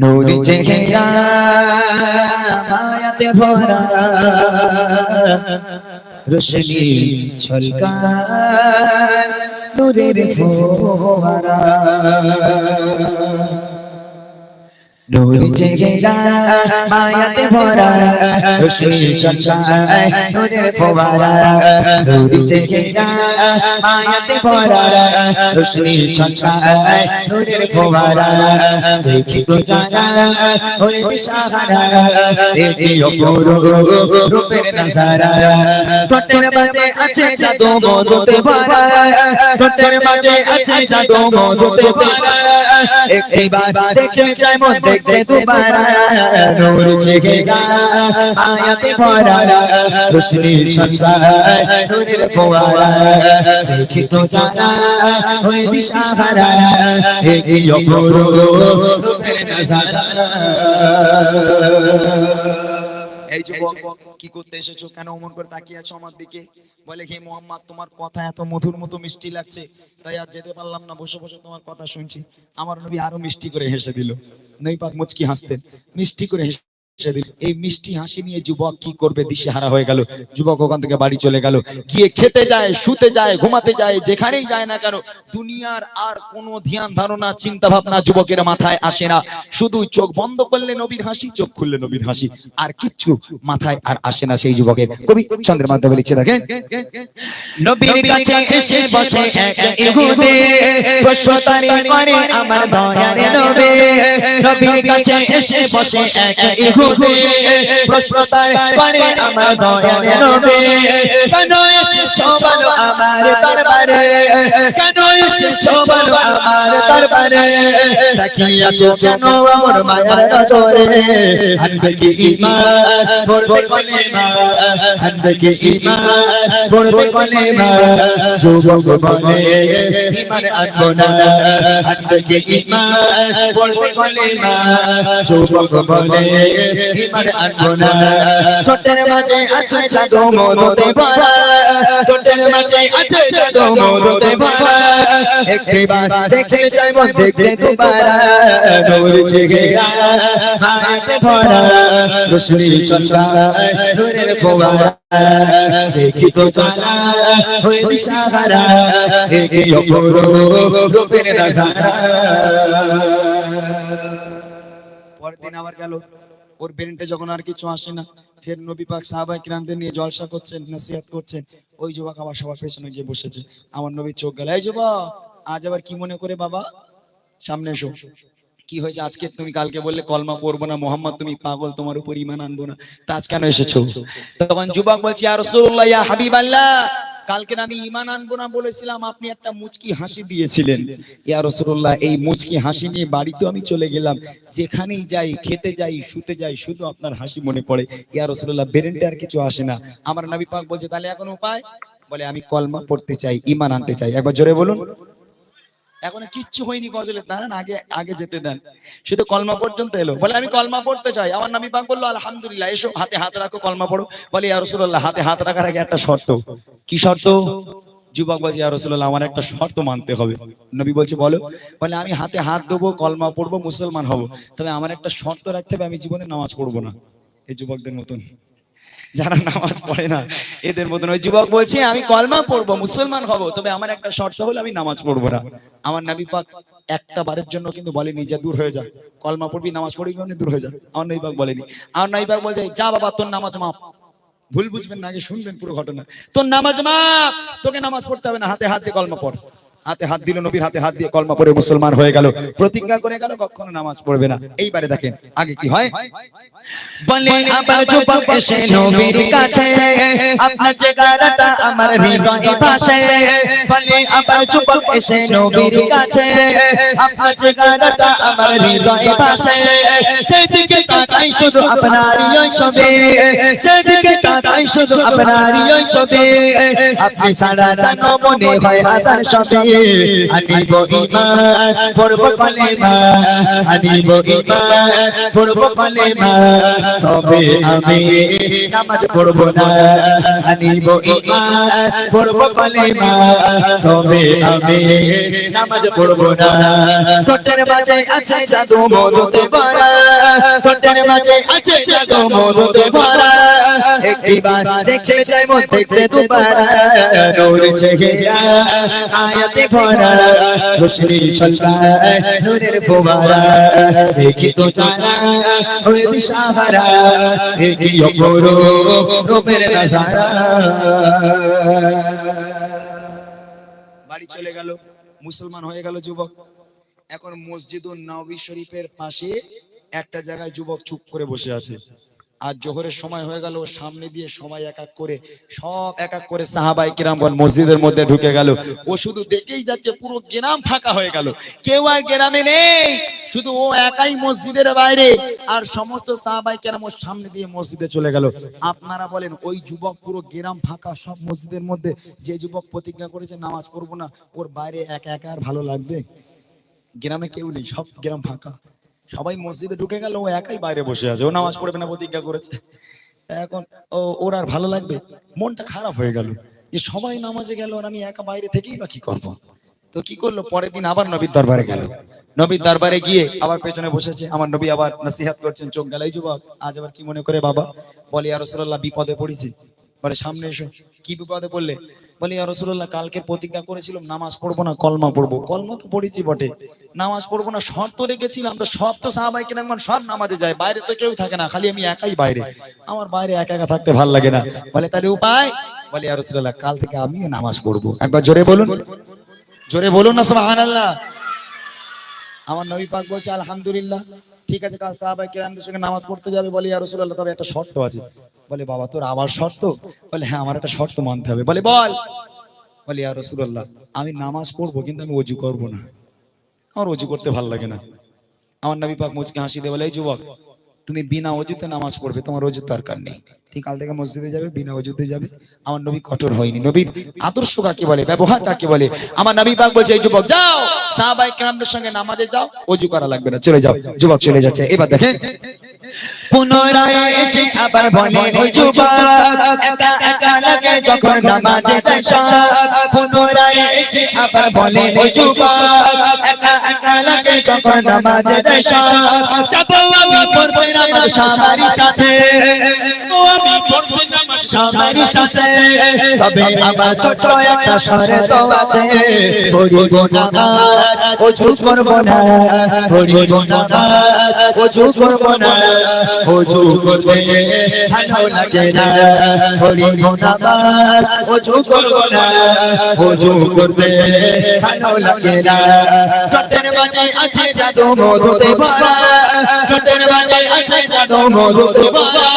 নূর চেহারা মায়াতে ভরা রোশনি ঝলকায় নূরের ফোয়ারা নূর চেহারা মায়াতে ভরা রোশনি ঝলকায় নূরের ফোয়ারা নূর চেহারা মায়াতে ভরা রোশনি ঝলকায় নূরের ফোয়ারা দেখি তো জানা ওই দিশাহারা দেখি অপরূপ রূপের নজারা ঠোঁটের মাঝে আছে জাদু মধুতে ভরা ঠোঁটের মাঝে আছে জাদু মধুতে ভরা একবার দেখলে চাই মন দেখতে দুবারা নূর চেহারা মায়াতে ভরা রোশনি ঝলকায় নূরের ফোয়ারা দেখি তো জানা ওই দিশাহারা দেখি অপরূপ রূপের নজারা। এই যুবক কি করতে এসেছো, কেন অমন করে তাকিয়ে আছো আমার দিকে? বলে হে মোহাম্মদ, তোমার কথা এত মধুর মতো মিষ্টি লাগছে, তাই আর যেতে পারলাম না, বসে বসে তোমার কথা শুনছি। আমার নবী আরো মিষ্টি করে হেসে দিল। নবী পাক মুচকি হাসতেন, মিষ্টি করে হেসে দিল। এই মিষ্টি হাসি নিয়ে যুবক কি করবে, দিশেহারা হয়ে গেল। যুবক ওখান থেকে বাড়ি চলে গেল, গিয়ে খেতে যায়, শুতে যায়, ঘুমাতে যায়, যেখানেই যায় না কেন দুনিয়ার আর কোনো ধ্যান ধারণা চিন্তা ভাবনা যুবকের মাথায় আসে না। শুধু চোখ বন্ধ করলে নবীর হাসি, চোখ খুললে নবীর হাসি, আর কিচ্ছু মাথায় আর আসে না সেই যুবকের। কবি চন্দ্রের মাধ্যমে লিখছে দেখেন, নবীর কাছে এসে বসে এক ইহুদি প্রশ্নতারি করে আমার দয়ার নবী। নবীর কাছে এসে বসে এক ইহুদি প্রশ্নতারি করে আমার দয়ার নবী। কেন এসেছো বলো আমার দরবারে, কেন এসেছো বলো আমার দরবারে, তাকিয়াছো কেন আমার মায়ার নজরে, আনবে কি ঈমান পড়বে কলেমা, আনবে কি ঈমান পড়বে কলেমা, যুবক বলে ঈমান আনবো না, আনবে কি ঈমান পড়বে কলেমা, যুবক বলে ঈমান আনবো না। ঠোঁটের মাঝে আছে জাদু মধুতে ভরা, ঠোঁটের মাঝে আছে জাদু মধুতে ভরা, একবার দেখলে চাইবো দেখতে দুবারা, নূর চেহারা মায়াতে ভরা রোশনি ঝলকায় নূরের ফোয়ারা দেখি তো জানা ওই দিশাহারা দেখি অপরূপ রূপের নজারা। পরের দিন আবার গেল, ওর ব্রেনটা যখন আর কিছু আসে না, ফের নবী পাক সাহাবায়ে কিরামদের নিয়ে জলসা করছেন, নসিহত করছেন। ওই যুবক আবার সবার পেছনে গিয়ে বসেছে। আমার নবীর চোখ গেল, এই যুবক আজ আবার কি মনে করে বাবা, সামনে এসো। কি হয়েছে আজকে? তুমি কালকে বললে কলমা পড়বো না, মোহাম্মদ তুমি পাগল, তোমার উপর ঈমান আনবো না, তা আজ কেন এসেছো? তখন যুবক বলছে, ইয়া রাসূলুল্লাহ, ইয়া হাবিবাল্লাহ, কালকে আমি ঈমান আনবো না বলেছিলাম, আপনি একটা মুচকি হাসি দিয়েছিলেন। ইয়া রাসূলুল্লাহ, এই মুচকি হাসি নিয়ে বাড়িতে আমি চলে গেলাম, যেখানেই যাই, খেতে যাই, শুতে যাই, শুধু আপনার হাসি মনে পড়ে। ইয়া রাসূলুল্লাহ, ব্রেনটা আর কিছু আসে না। আমার নবী পাক বলছে, তাহলে এখন উপায়? বলে আমি কলমা পড়তে চাই, ঈমান আনতে চাই। একবার জোরে বলুন। এখনো কিচ্ছু হয়নি গজলের, দাঁড়ান আগে আগে যেতে দেন, শুধু কলমা পর্যন্ত এলো। বলে আমি কলমা পড়তে চাই। আমার নবী পাক বললো, আলহামদুলিল্লাহ, এসো হাতে হাত রাখো, কলমা পড়ো। বলে ইয়া রাসূলুল্লাহ, হাতে হাত রাখার আগে একটা শর্ত। কি শর্ত? যুবক বলছে, ইয়া রাসূলুল্লাহ, আমার একটা শর্ত মানতে হবে। নবী বলছে, বলো। বলে আমি হাতে হাত দেবো, কলমা পড়বো, মুসলমান হব, তবে আমার একটা শর্ত রাখতে হবে, আমি জীবনে নামাজ পড়বো না। এই যুবকদের মতন যারা নামাজ পড়ে না, এদের মতন ওই যুবক বলছে, আমি কলমা পড়বো, মুসলমান হব, তবে আমার একটা শর্ত হলো আমি নামাজ পড়বো না। আমার নবী পাক একটা বারের জন্য কিন্তু বলেনি যে দূর হয়ে যা, কলমা পড়বি, নামাজ পড়বি, মানে দূর হয়ে যা। আমার নবী পাক বলেনি। আমার নবী পাক বলছে, যা বাবা, তোর নামাজ মাপ। ভুল বুঝবেন না, আগে শুনবেন পুরো ঘটনা। তোর নামাজ মাপ, তোকে নামাজ পড়তে হবে না, হাতে হাত দিয়ে কলমা পড়। হাতে হাত দিল, নবীর হাতে হাত দিয়ে কলমা পড়ে মুসলমান হয়ে গেল, প্রতিজ্ঞা করে গেল কখনো নামাজ পড়বে না। এইবারে দেখেন আগে কি হয়। বলে আবার যুবক এসে নবীর কাছে, আপনার চেহারাটা আমার হৃদয়ে ভাসে। বলে আবার যুবক এসে নবীর কাছে, আপনার চেহারাটা আমার হৃদয়ে ভাসে। যেদিকে তাকাই শুধু আপনারই ওই ছবি, যেদিকে তাকাই শুধু আপনারই ওই ছবি, আপনি ছাড়া যেন মনে হয় আদার সবই। আনিব ঈমান পড়ব কালেমা আনিব ঈমান পড়ব কালেমা তবে আমি নামাজ পড়ব না আনিব ঈমান পড়ব কালেমা তবে আমি নামাজ পড়ব না ঠোঁটের মাঝে আছে জাদু মধুতে ভরা ঠোঁটের মাঝে আছে জাদু মধুতে ভরা একবার দেখলে যাই মন দেখতে দুবার নূর চেহারা আয়াতে ভরা রোশনি ছলকায় নূরের ফোয়ারা দেখি তো জানা ওই দিশাহারা দেখি অপরূপ রূপের নজারা বাড়ি চলে গেল মুসলমান হয়ে গেল যুবক এখন মসজিদুন নববী শরীফের পাশে একটা জায়গায় যুবক চুপ করে বসে আছে আর জোহরের সময় হয়ে গেল সামনে দিয়ে সবাই এক এক করে সাহাবায়ে কিরামগণ মসজিদের মধ্যে ঢুকে গেল ও শুধু দেখেই যাচ্ছে পুরো গ্রাম ফাঁকা হয়ে গেল কেউ আর গ্রামে নেই শুধু ও একাই মসজিদের বাইরে আর সমস্ত সাহাবায়ে কিরাম ওর সামনে দিয়ে মসজিদে চলে গেল আপনারা বলেন ওই যুবক পুরো গ্রাম ফাঁকা সব মসজিদের মধ্যে যে যুবক প্রতিজ্ঞা করেছে নামাজ পড়বো না ওর বাইরে একা একা আর ভালো লাগবে গ্রামে কেউ নেই সব গ্রাম ফাঁকা সবাই মসজিদে ঢুকে গেল ও একাই বাইরে বসে আছে ও নামাজ পড়বে না প্রতিজ্ঞা করেছে এখন ওর আর ভালো লাগবে মনটা খারাপ হয়ে গেল যে সবাই নামাজে গেল আর আমি একা বাইরে থেকেই বা কি করবো তো কি করলো পরের দিন আবার নবীর দরবারে গেল নবীর দরবারে গিয়ে আবার পেছনে বসেছে আমার নবী আবার নসিহত করছেন চোখ গেলাই যুবক আজ আবার কি মনে করে বাবা বলে ইয়া রাসূলুল্লাহ বিপদে পড়েছি বলে সামনে এসো কি বিপদে পড়লে বলে ইয়া রাসূলুল্লাহ কালকে প্রতিজ্ঞা করেছিলাম নামাজ পড়বো না কলমা পড়বো কলমা তো পড়েছি বটে নামাজ পড়বো না শর্ত রেখেছিলাম তো সব তো সাহাবায়ে কিরাম সব নামাজে যায় বাইরে তো কেউ থাকে না খালি আমি একাই বাইরে আমার বাইরে একা একা থাকতে ভালো লাগে না বলে তাহলে উপায় বলে ইয়া রাসূলুল্লাহ কাল থেকে আমিও নামাজ পড়বো একবার জোরে বলুন না সুবহানাল্লাহ আমার নবী পাক বলছে আলহামদুলিল্লাহ ঠিক আছে কাল সাহাবায়ে কিরামদের সঙ্গে নামাজ পড়তে যাবে বলে ইয়া রাসূলুল্লাহ তবে একটা শর্ত আছে বলে বাবা তোর আবার শর্ত বলে হ্যাঁ আমার একটা শর্ত মানতে হবে বলে বল বলে ইয়া রাসূলুল্লাহ আমি নামাজ পড়বো কিন্তু আমি ওযু করব না আমার ওযু করতে ভালো লাগে না আমার নবী পাক মুচকি হাসি দিয়ে বলে এই যুবক তুমি বিনা ওযুতে নামাজ পড়বে তোমার ওযুর দরকার নেই ঠিক কাল থেকে মসজিদে যাবে বিনা ওযুতে যাবে আমার নবী কঠোর হয়নি নবীর আদর্শ কাকে বলে ব্যবহার কাকে বলে আমার নবী পাক বলছে এই যুবক যাও সাহাবায়ে কিরামদের সঙ্গে নামাজে যাও ওযু করা লাগবে না চলে যাও যুবক চলে যাচ্ছে এবার দেখেন পুনরায় এসে আবার বলে ওই যুবক একা একা লাগে যখন নামাজে যায় পুনরায় এসে আবার বলে ওই যুবক একা একা লাগে যখন নামাজে যায় যাবো আমি পড়তে নামাজ সবারই সাথে আমি পড়তে নামাজ সবারই সাথে তবে আমার ছোট একটা শর্ত আছে পড়ব নামাজ ওযু করব না পড়ব নামাজ ওযু করব না ওযু করতে ভালো লাগে না পড়ব নামাজ ওযু করব না ওযু করতে ভালো লাগে না ঠোঁটের মাঝে আছে জাদু মধুতে ভরা ঠোঁটের মাঝে আছে জাদু মধুতে ভরা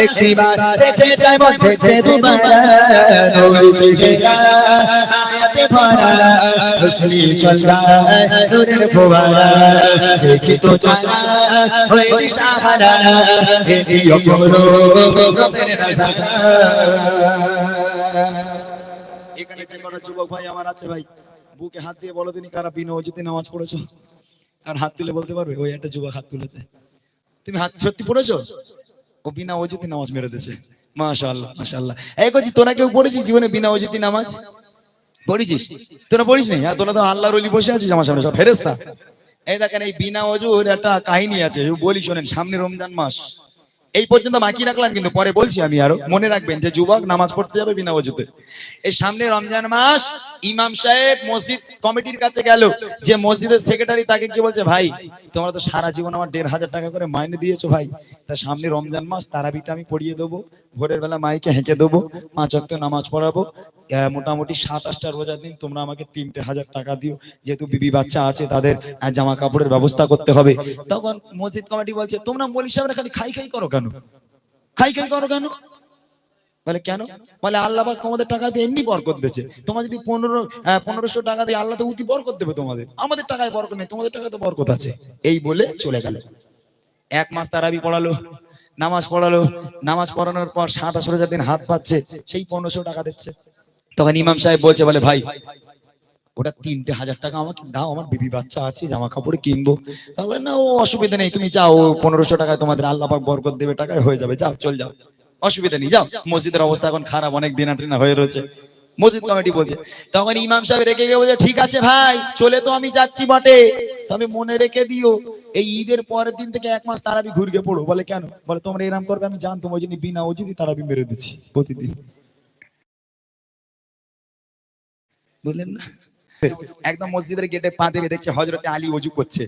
একবার দেখে যাই মন দেখতে দুবার নূর চেহারা আয়াতে ভরা রোশনি ছলকায় নূরের ফোয়ারা দেখি তো জানা ওই দিশাহারা এই অপরূপ রূপের নজারা এখানে যে কটা যুবক ভাই আমার আছে ভাই বুকে হাত দিয়ে বলো তুমি কারা বিনা ওযুতে নামাজ পড়েছো আর হাত তুলে বলতে পারবে ওই একটা যুবক হাত তুলেছে তুমি হাত সত্যি পড়েছো ও বিনা ওযুতে নামাজ মেরে দিয়েছে মাশাআল্লাহ মাশাআল্লাহ এই কজি তোরা কেউ পড়েছিস জীবনে বিনা ওযুতে নামাজ পড়েছিস তোরা পড়িস নি হ্যাঁ তোরা তো আল্লাহর ওলি বসে আছিস আমার সামনে সব ফেরেশতা এই দেখেন এই বিনা ওযুর একটা কাহিনী আছে বলি শোনেন সামনে রমজান মাস এই পর্যন্ত বাকি রাখলাম কিন্তু পরে বলছি আমি আরো মনে রাখবেন যে যুবক নামাজ পড়তে যাবে বিনা ওযুতে এই সামনে রমজান মাস ইমাম সাহেব মসজিদ কমিটির কাছে গেল যে মসজিদের সেক্রেটারি তাকে কি বলছে ভাই তোমরা তো সারা জীবন আমার ১৫০০ টাকা করে মাইনে দিয়েছো ভাই তা সামনে রমজান মাস তারাবিটা আমি পড়িয়ে দেবো ভোরের বেলা মাইকে হেঁকে দেবো ৫ ওয়াক্ত নামাজ পড়াবো মোটামুটি ৭-৮টা রোজার দিন তোমরা আমাকে ৩০০০ টাকা দিও যেহেতু বিবি বাচ্চা আছে তাদের জামা কাপড়ের ব্যবস্থা করতে হবে তখন মসজিদ কমিটি বলছে তোমরা মৌলভী সাহেবরা খালি খাই খাই করো কেন বলে কেন বলে আল্লাহ পাক তোমাদের টাকা দিয়ে এমনি বরকত দিয়েছে তোমার যদি ১৫০০ টাকা দিয়ে আল্লাহ তো অতি বরকত দেবে তোমাদের আমাদের টাকায় বরকত নেই তোমাদের টাকায় তো বরকত আছে এই বলে চলে গেল ১ মাস তারাবি পড়ালো নামাজ পড়ানোর পর ২৭ রোজার দিন হাত পাচ্ছে সেই ১৫০০ টাকা দিচ্ছে তখন ইমাম সাহেব বলছে বলে ভাই ওটা 3,000 টাকা আমাকে দাও, আমার বিবি বাচ্চা আছে, জামা কাপড় কিনবো। তারপরে না, ও অসুবিধা নেই, তুমি যাও, 1500 টাকায় তোমাদের আল্লাহ পাক বরকত দেবে, টাকায় হয়ে যাবে, যাও চল যাও, অসুবিধা নেই, যাও। মসজিদের অবস্থা এখন খারাপ, অনেক দিন আটিনা হয়ে রয়েছে, মসজিদ কমিটি বলছে। তখন ইমাম সাহেব রেখে গিয়ে বলছে, ঠিক আছে ভাই, চলে তো আমি যাচ্ছি বটে, তবে মনে রেখে দিও এই ঈদের পরের দিন থেকে 1 মাস তারাবি ঘুরকে পড়ো। বলে কেন? বলে তোমরা এরকম করবে আমি জানতাম, ওই জন্য বিনা ওজুদি তারাবি মেরে দিচ্ছি প্রতিদিন। বুঝলেন না? একদম মসজিদের গেটে পা দেবে, দেখছে হযরতে আলী ওযু করছে,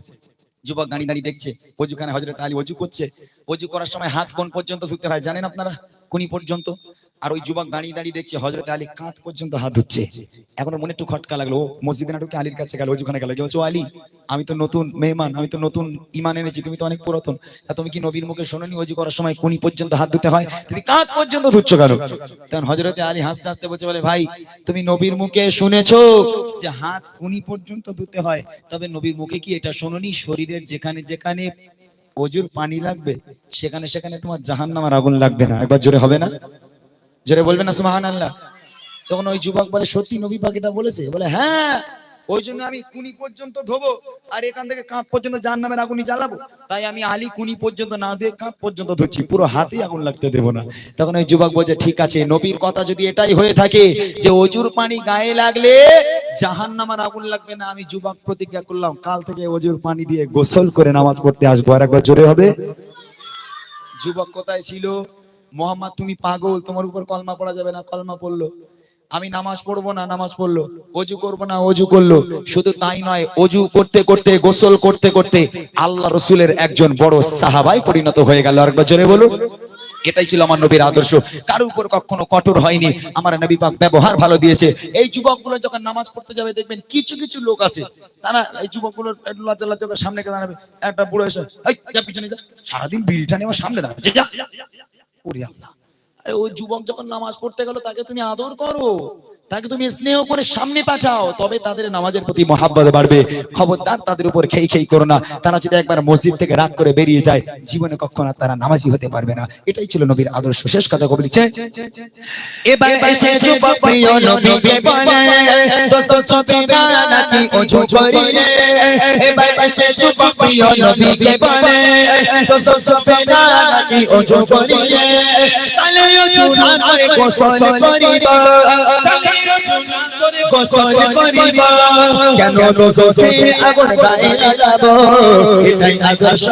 যুবক দাঁড়িয়ে দাঁড়িয়ে দেখছে ওযুখানে হযরতে আলী ওযু করছে। ওযু করার সময় হাত কোন পর্যন্ত ধুতে হয় জানেন আপনারা? কোনি পর্যন্ত। আর ওই যুবক দাঁড়িয়ে দাঁড়িয়ে দেখছে হযরতে আলী কাঁধ পর্যন্ত হাত ধুচ্ছে। এখন মনে একটু খটকা লাগলো, ও মসজিদে না ঢুকে আলীর কাছে গেল, ওযুখানে গেল, কি বলছো আলী, আমি তো নতুন মেহমান, আমি তো নতুন ঈমান এনেছি, তুমি তো অনেক পুরাতন, তা তুমি কি নবীর মুখে শোনোনি ওযু করার সময় কোনি পর্যন্ত হাত ধুতে হয়, তুমি কাঁধ পর্যন্ত ধুচ্ছ কেন? তখন হযরতে আলী হাসতে হাসতে বলছে, বলে ভাই তুমি নবীর মুখে শুনেছো যে হাত কোনি পর্যন্ত ধুতে হয়, তবে নবীর মুখে কি এটা শোনোনি শরীরের যেখানে যেখানে ওজুর পানি লাগবে সেখানে সেখানে তোমার জাহান্নামের আগুন লাগবে না? একবার জোরে হবে না? জোরে বলবেন না সুবহানাল্লাহ? তখন ওই যুবক বলে, সত্যি নবী পাক এটা বলেছে? বলে হ্যাঁ, ওই জন্য আমি কুনি পর্যন্ত ধোবো, আর এখান থেকে কাঁধ পর্যন্ত জাহান্নামের আগুনই জ্বালাবো, তাই আমি আলী কুনি পর্যন্ত না দিয়ে কাঁধ পর্যন্ত ধুচ্ছি, পুরো হাতেই আগুন লাগতে দেবো না। তখন ওই যুবক বলছে, ঠিক আছে, নবীর কথা যদি এটাই হয়ে থাকে যে অজুর পানি গায়ে লাগলে জাহান্নামের আগুন লাগবে না, আমি যুবক প্রতিজ্ঞা করলাম কাল থেকে অজুর পানি দিয়ে গোসল করে নামাজ পড়তে আসবো। আর একবার জোরে হবে? যুবক কোথায় ছিল? মোহাম্মদ তুমি পাগল, তোমার উপর কলমা পড়া যাবে না, কলমা পড়লো। আমি নামাজ পড়বো না, নামাজ পড়লো। অজু করবো না, অজু করলো। শুধু তাই নয়, অজু করতে করতে গোসল করতে করতে আল্লাহ রসুলের একজন বড় সাহাবায় পরিণত হয়ে গেল। আরেকবার জোরে বলুন। এটাই ছিল আমার নবীর আদর্শ, কারোর উপর কখনো কঠোর হয়নি, আমার নবী পাক ব্যবহার ভালো দিয়েছে। এই যুবকগুলো যখন নামাজ পড়তে যাবে দেখবেন কিছু কিছু লোক আছে, তারা এই যুবকগুলোর একটু লজ্জা লজ্জা করে সামনে দাঁড়াবে, একটা বুড়ো এসে এই যা পিছনে যা, সারাদিন বিড়িটা নিয়ে আমার সামনে দাঁড়াবে, যা যা। ওরে আল্লাহ! আরে ওই যুবক যখন নামাজ পড়তে গেল তাকে তুমি আদর করো, তাকে তুমি স্নেহ করে সামনে পাঠাও, তবে তাদের নামাজের প্রতি মহাব্বত বাড়বে। খবরদার তাদের উপর খেই খেই করো না, তারা যদি একবার মসজিদ থেকে রাগ করে বেরিয়ে যায় জীবনে কখনো তারা নামাজি হতে পারবে না। এটাই ছিল নবীর আদর্শ। শেষ কথা বলছে, এবার এসে যুবক প্রিয় নবীকে বলে দোস্ত ছবিরা নাকি ওযু করিলে, এবার এসে যুবক প্রিয় নবীকে বলে দোস্ত ছবিরা নাকি ওযু করিলে, তাহলে ওযু না করে গোসল করিবা, গোসল করিবা, কেন দোজখে আগুন গায়ে লাগাবো, এটাই আদর্শ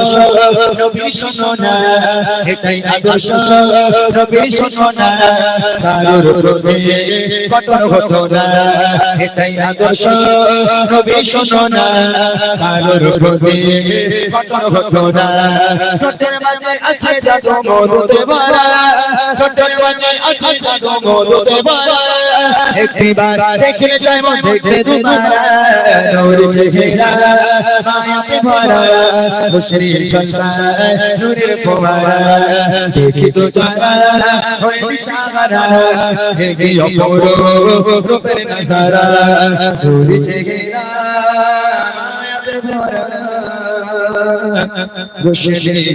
নবীর শোনো না, এটাই আদর্শ নবীর শোনো না, কারোর প্রতি কঠোর হতো না, এটাই আদর্শ নবীর শোনো না, কারোর প্রতি কঠোর হতো না। ঠোঁটের মাঝে আছে জাদু মধুতে ভরা, ঠোঁটের মাঝে আছে জাদু মধুতে ভরা, একটিবার দেখলে চাই মন দেখতে দুবারা, নূর চেহারা মায়াতে ভরা, মুশরিক সন্তান নূরের ফোয়ারা, দেখি তো যারা হয় দিশাহারা, হেবি অপরূপ রূপের নজারা, নূর চেহারা মায়াতে ভরা, রোশনি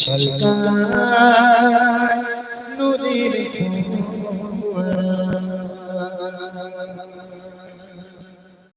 ঝলকায়